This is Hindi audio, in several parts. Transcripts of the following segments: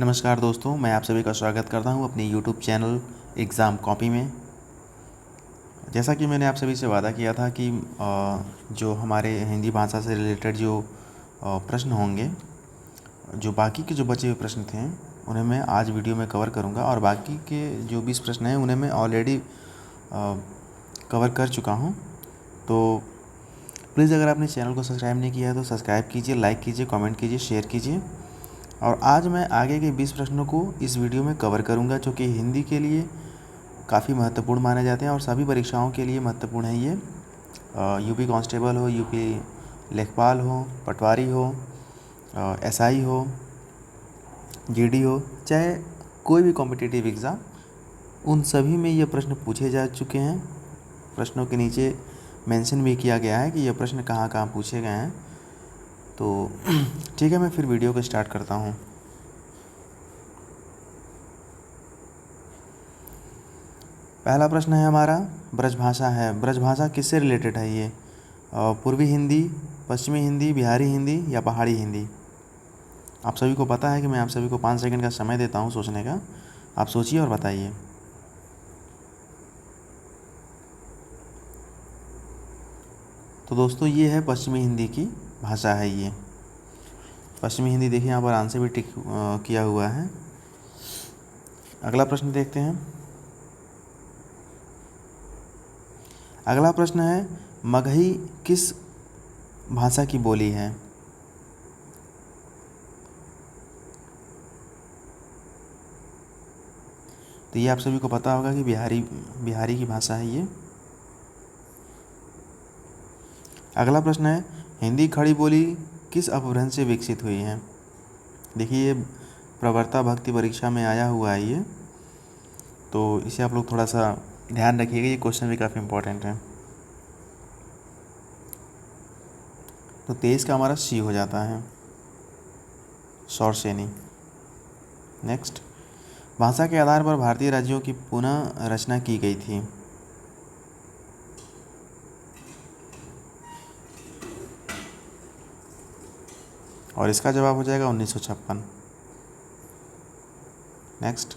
नमस्कार दोस्तों, मैं आप सभी का स्वागत करता हूं अपने YouTube चैनल एग्ज़ाम कॉपी में। जैसा कि मैंने आप सभी से वादा किया था कि जो हमारे हिंदी भाषा से रिलेटेड जो प्रश्न होंगे, जो बाकी के जो बचे हुए प्रश्न थे, उन्हें मैं आज वीडियो में कवर करूंगा और बाकी के जो 20 प्रश्न हैं उन्हें मैं ऑलरेडी कवर कर चुका हूं। तो प्लीज़ अगर आपने चैनल को सब्सक्राइब नहीं किया है तो सब्सक्राइब कीजिए, लाइक कीजिए, कमेंट कीजिए, शेयर कीजिए। और आज मैं आगे के 20 प्रश्नों को इस वीडियो में कवर करूंगा, जो कि हिंदी के लिए काफ़ी महत्वपूर्ण माने जाते हैं और सभी परीक्षाओं के लिए महत्वपूर्ण है ये। यूपी कांस्टेबल हो, यूपी लेखपाल हो, पटवारी हो, एसआई हो, जीडी हो, चाहे कोई भी कॉम्पिटिटिव एग्ज़ाम, उन सभी में ये प्रश्न पूछे जा चुके हैं। प्रश्नों के नीचे मेंशन भी किया गया है कि ये प्रश्न कहाँ कहाँ पूछे गए हैं। तो ठीक है, मैं फिर वीडियो को स्टार्ट करता हूँ। पहला प्रश्न है हमारा, ब्रजभाषा है। ब्रजभाषा किससे रिलेटेड है ये? पूर्वी हिंदी, पश्चिमी हिंदी, बिहारी हिंदी या पहाड़ी हिंदी? आप सभी को पता है कि मैं आप सभी को 5 सेकंड का समय देता हूँ सोचने का। आप सोचिए और बताइए। तो दोस्तों, ये है पश्चिमी हिंदी की भाषा है ये। पश्चिमी हिंदी देखिए, यहाँ पर आंसर भी टिक किया हुआ है। अगला प्रश्न देखते हैं। अगला प्रश्न है, मगही किस भाषा की बोली है? तो ये आप सभी को पता होगा कि बिहारी की भाषा है ये। अगला प्रश्न है, हिंदी खड़ी बोली किस अपभ्रंश से विकसित हुई है? देखिए, ये प्रवृत्ता भक्ति परीक्षा में आया हुआ है ये, तो इसे आप लोग थोड़ा सा ध्यान रखिएगा, ये क्वेश्चन भी काफ़ी इंपॉर्टेंट है। तो 23 का हमारा सी हो जाता है, शौरसेनी। नेक्स्ट, भाषा के आधार पर भारतीय राज्यों की पुनः रचना की गई थी। और इसका जवाब हो जाएगा 1956। नेक्स्ट,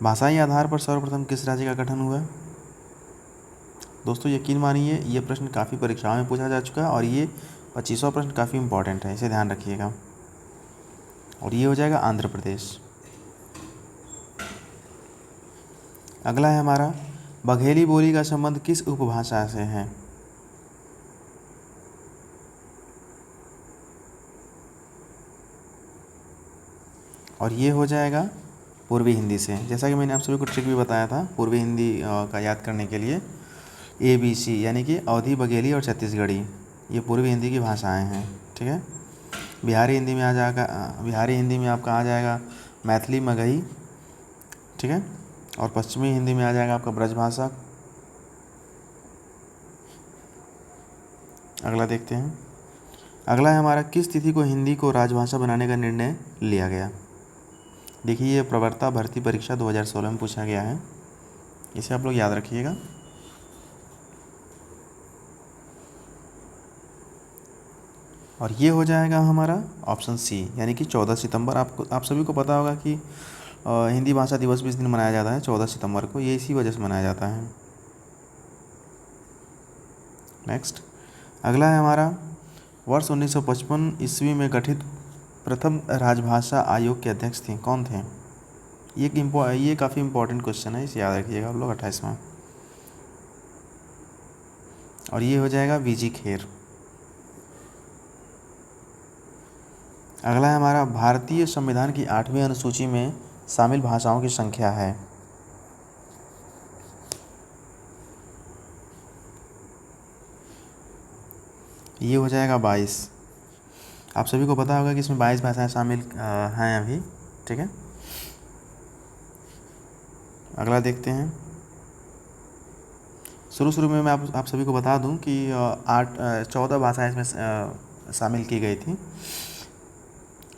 भाषाई आधार पर सर्वप्रथम किस राज्य का गठन हुआ? दोस्तों, यकीन मानिए ये प्रश्न काफ़ी परीक्षाओं में पूछा जा चुका है और ये 25वां प्रश्न काफ़ी इंपॉर्टेंट है, इसे ध्यान रखिएगा। और ये हो जाएगा आंध्र प्रदेश। अगला है हमारा, बघेली बोली का संबंध किस उपभाषा से है? और ये हो जाएगा पूर्वी हिंदी से। जैसा कि मैंने आप सभी को ट्रिक भी बताया था पूर्वी हिंदी का याद करने के लिए, ABC यानी कि अवधी, बघेली और छत्तीसगढ़ी, ये पूर्वी हिंदी की भाषाएं हैं। ठीक है। बिहारी हिंदी में आ जाएगा, बिहारी हिंदी में आपका आ जाएगा मैथिली, मगही। ठीक है। और पश्चिमी हिंदी में आ जाएगा आपका ब्रजभाषा। अगला देखते हैं। अगला है हमारा, किस तिथि को हिंदी को राजभाषा बनाने का निर्णय लिया गया? देखिए, ये प्रवक्ता भर्ती परीक्षा 2016 में पूछा गया है, इसे आप लोग याद रखिएगा। और ये हो जाएगा हमारा ऑप्शन सी, यानी कि 14 सितंबर। आप सभी को पता होगा कि हिंदी भाषा दिवस भी इस दिन मनाया जाता है 14 सितंबर को, ये इसी वजह से मनाया जाता है। नेक्स्ट, अगला है हमारा, वर्ष 1955 ईस्वी में गठित प्रथम राजभाषा आयोग के अध्यक्ष थे, कौन थे? ये काफ़ी इंपॉर्टेंट क्वेश्चन है, इसे याद रखिएगा आप लोग, 28वां। और ये हो जाएगा VG खेर। अगला है हमारा, भारतीय संविधान की 8वीं अनुसूची में शामिल भाषाओं की संख्या है। ये हो जाएगा 22। आप सभी को पता होगा कि इसमें 22 भाषाएं शामिल हैं अभी। ठीक है। अगला देखते हैं। शुरू में मैं आप सभी को बता दूं कि 14 भाषाएं इसमें शामिल की गई थी।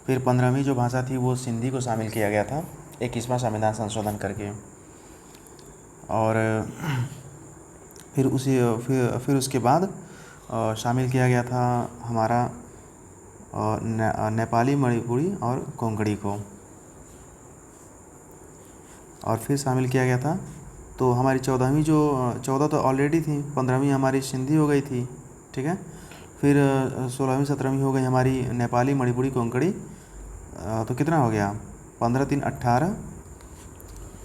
फिर 15वीं जो भाषा थी वो सिंधी को शामिल किया गया था 21वां संविधान संशोधन करके। और फिर उसके बाद शामिल किया गया था हमारा नेपाली, मणिपुरी और कोंकणी को। और फिर शामिल किया गया था। तो हमारी 14वीं जो 14 तो ऑलरेडी थी, 15वीं हमारी सिंधी हो गई थी, ठीक है। फिर 16वीं 17वीं हो गई हमारी नेपाली, मणिपुरी, कोंकणी। तो कितना हो गया, 15 3 18।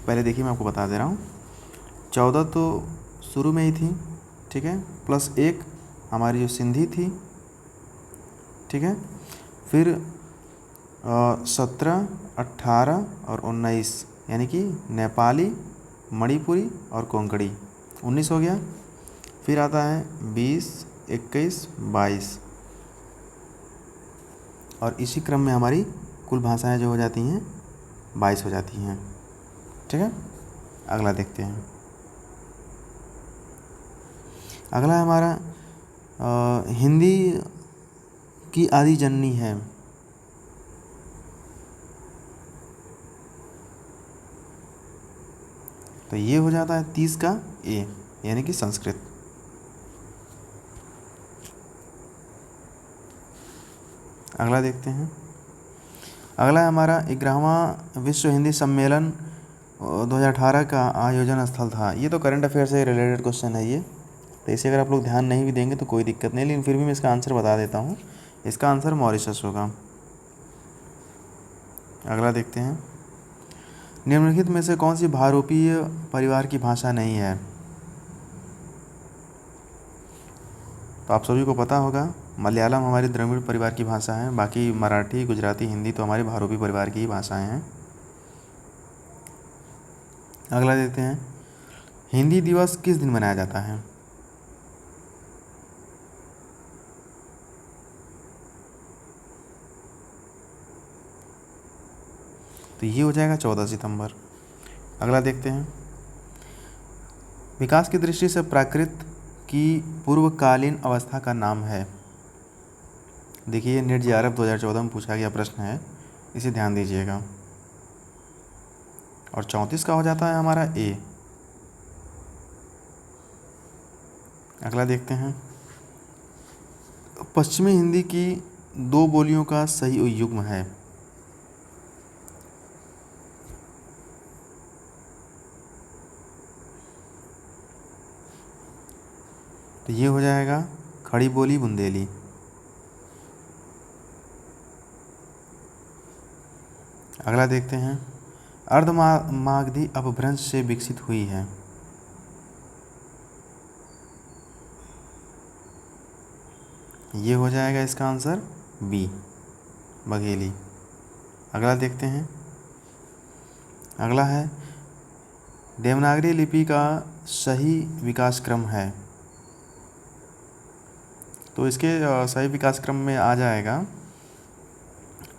पहले देखिए मैं आपको बता दे रहा हूँ। 14 तो शुरू में ही थी, ठीक है, प्लस एक हमारी जो सिंधी थी, ठीक है। फिर 17 18 और 19 यानी कि नेपाली, मणिपुरी और कोंकणी, 19 हो गया। फिर आता है 20 21 22 और इसी क्रम में हमारी कुल भाषाएं जो हो जाती हैं 22 हो जाती हैं, ठीक है। अगला देखते हैं। अगला है हमारा हिंदी की आदि जननी है। तो ये हो जाता है 30 का ए, यानी कि संस्कृत। अगला देखते हैं। अगला है हमारा 11वां विश्व हिंदी सम्मेलन 2018 का आयोजन स्थल था। ये तो करंट अफेयर से रिलेटेड क्वेश्चन है ये, तो इसे अगर आप लोग ध्यान नहीं भी देंगे तो कोई दिक्कत नहीं, लेकिन फिर भी मैं इसका आंसर बता देता हूँ। इसका आंसर मॉरिशस होगा। अगला देखते हैं। निम्नलिखित में से कौन सी भारोपीय परिवार की भाषा नहीं है? तो आप सभी को पता होगा, मलयालम हमारी द्रविड़ परिवार की भाषा है, बाकी मराठी, गुजराती, हिंदी तो हमारी भारोपी परिवार की ही भाषाएं हैं। अगला देखते हैं। हिंदी दिवस किस दिन मनाया जाता है? तो ये हो जाएगा 14 सितंबर। अगला देखते हैं। विकास की दृष्टि से प्राकृत की पूर्वकालीन अवस्था का नाम है। देखिए नेट जेआरएफ 2014 में पूछा गया प्रश्न है, इसे ध्यान दीजिएगा। और 34 का हो जाता है हमारा ए। अगला देखते हैं। पश्चिमी हिंदी की दो बोलियों का सही युग्म है। तो ये हो जाएगा खड़ी बोली, बुंदेली। अगला देखते हैं। अर्धमागधी अपभ्रंश से विकसित हुई है। ये हो जाएगा इसका आंसर बी, बघेली। अगला देखते हैं। अगला है देवनागरी लिपि का सही विकास क्रम है। तो इसके सही विकास क्रम में आ जाएगा,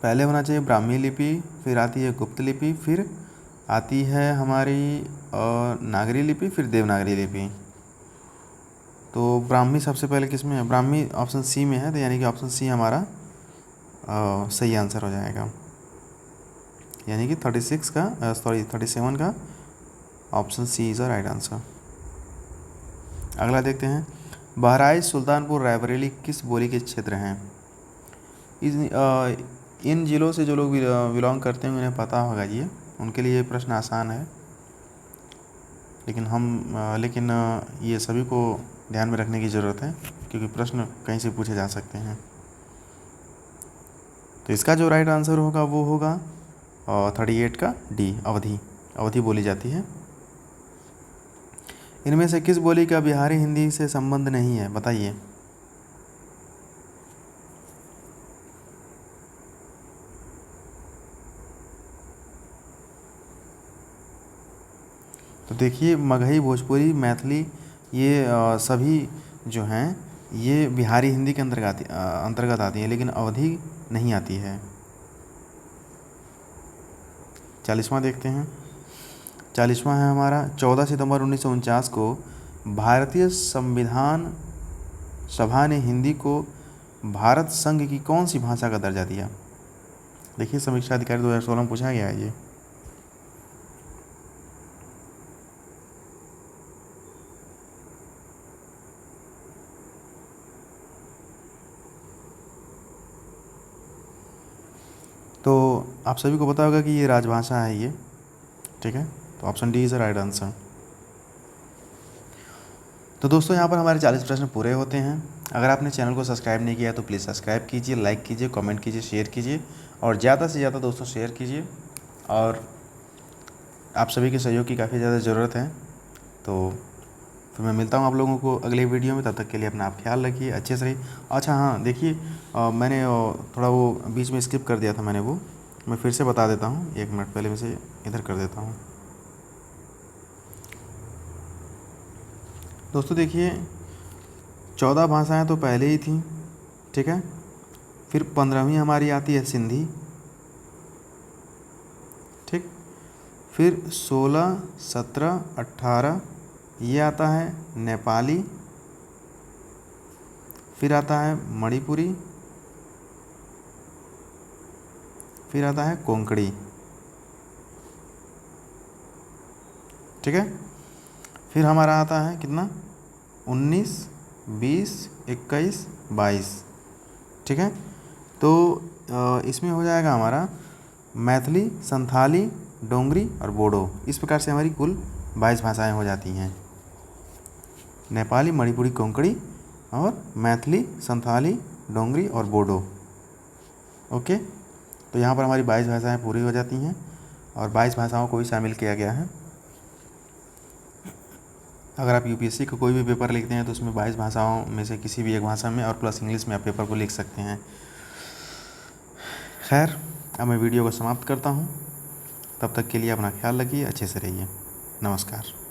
पहले होना चाहिए ब्राह्मी लिपि, फिर आती है गुप्त लिपि, फिर आती है हमारी नागरी लिपि, फिर देवनागरी लिपि। तो ब्राह्मी सबसे पहले किस में है? ब्राह्मी ऑप्शन सी में है, तो यानी कि ऑप्शन सी हमारा सही आंसर हो जाएगा, यानी कि 37 का option C is the right answer. अगला देखते हैं। बहराइच, सुल्तानपुर, रायबरेली किस बोली के क्षेत्र हैं? इन ज़िलों से जो लोग बिलोंग करते हैं उन्हें पता होगा, ये उनके लिए ये प्रश्न आसान है, लेकिन ये सभी को ध्यान में रखने की ज़रूरत है, क्योंकि प्रश्न कहीं से पूछे जा सकते हैं। तो इसका जो राइट आंसर होगा वो होगा 38 का डी, अवधी बोली जाती है। इनमें से किस बोली का बिहारी हिंदी से संबंध नहीं है, बताइए। तो देखिए मगही, भोजपुरी, मैथिली, ये सभी जो हैं ये बिहारी हिंदी के अंतर्गत आती हैं, लेकिन अवधी नहीं आती है। 40वां देखते हैं। 40वां है हमारा 14 सितंबर 1949 को भारतीय संविधान सभा ने हिंदी को भारत संघ की कौन सी भाषा का दर्जा दिया? देखिए समीक्षा अधिकारी 2016 में पूछा गया है ये। तो आप सभी को पता होगा कि ये राजभाषा है ये, ठीक है। तो option D is the right answer. तो दोस्तों यहाँ पर हमारे 40 प्रश्न पूरे होते हैं। अगर आपने चैनल को सब्सक्राइब नहीं किया तो प्लीज़ सब्सक्राइब कीजिए, लाइक कीजिए, कमेंट कीजिए, शेयर कीजिए और ज़्यादा से ज़्यादा दोस्तों शेयर कीजिए। और आप सभी के सहयोग की काफ़ी ज़्यादा ज़रूरत है। तो फिर मैं मिलता हूँ आप लोगों को अगले वीडियो में। तब तक के लिए अपना आप ख्याल रखिए, अच्छे से रहिए। अच्छा हाँ, देखिए मैंने थोड़ा वो बीच में स्किप कर दिया था मैंने, वो मैं फिर से बता देता हूँ। 1 मिनट पहले मैं से इधर कर देता हूँ। दोस्तों देखिए 14 भाषाएं तो पहले ही थी, ठीक है। फिर 15वीं हमारी आती है सिंधी, ठीक। फिर 16, 17, 18 ये आता है नेपाली। फिर आता है मणिपुरी। फिर आता है कोंकणी, ठीक है। फिर हमारा आता है कितना, 19, 20, 21, 22, ठीक है। तो इसमें हो जाएगा हमारा मैथिली, संथाली, डोंगरी और बोडो। इस प्रकार से हमारी कुल 22 भाषाएं हो जाती हैं। नेपाली, मणिपुरी, कोंकणी और मैथिली, संथाली, डोंगरी और बोडो। ओके, तो यहाँ पर हमारी 22 भाषाएं पूरी हो जाती हैं और 22 भाषाओं को भी शामिल किया गया है। अगर आप यूपीएससी का कोई भी पेपर लिखते हैं तो उसमें 22 भाषाओं में से किसी भी एक भाषा में और प्लस इंग्लिश में आप पेपर को लिख सकते हैं। खैर, अब मैं वीडियो को समाप्त करता हूँ। तब तक के लिए अपना ख्याल रखिए, अच्छे से रहिए। नमस्कार।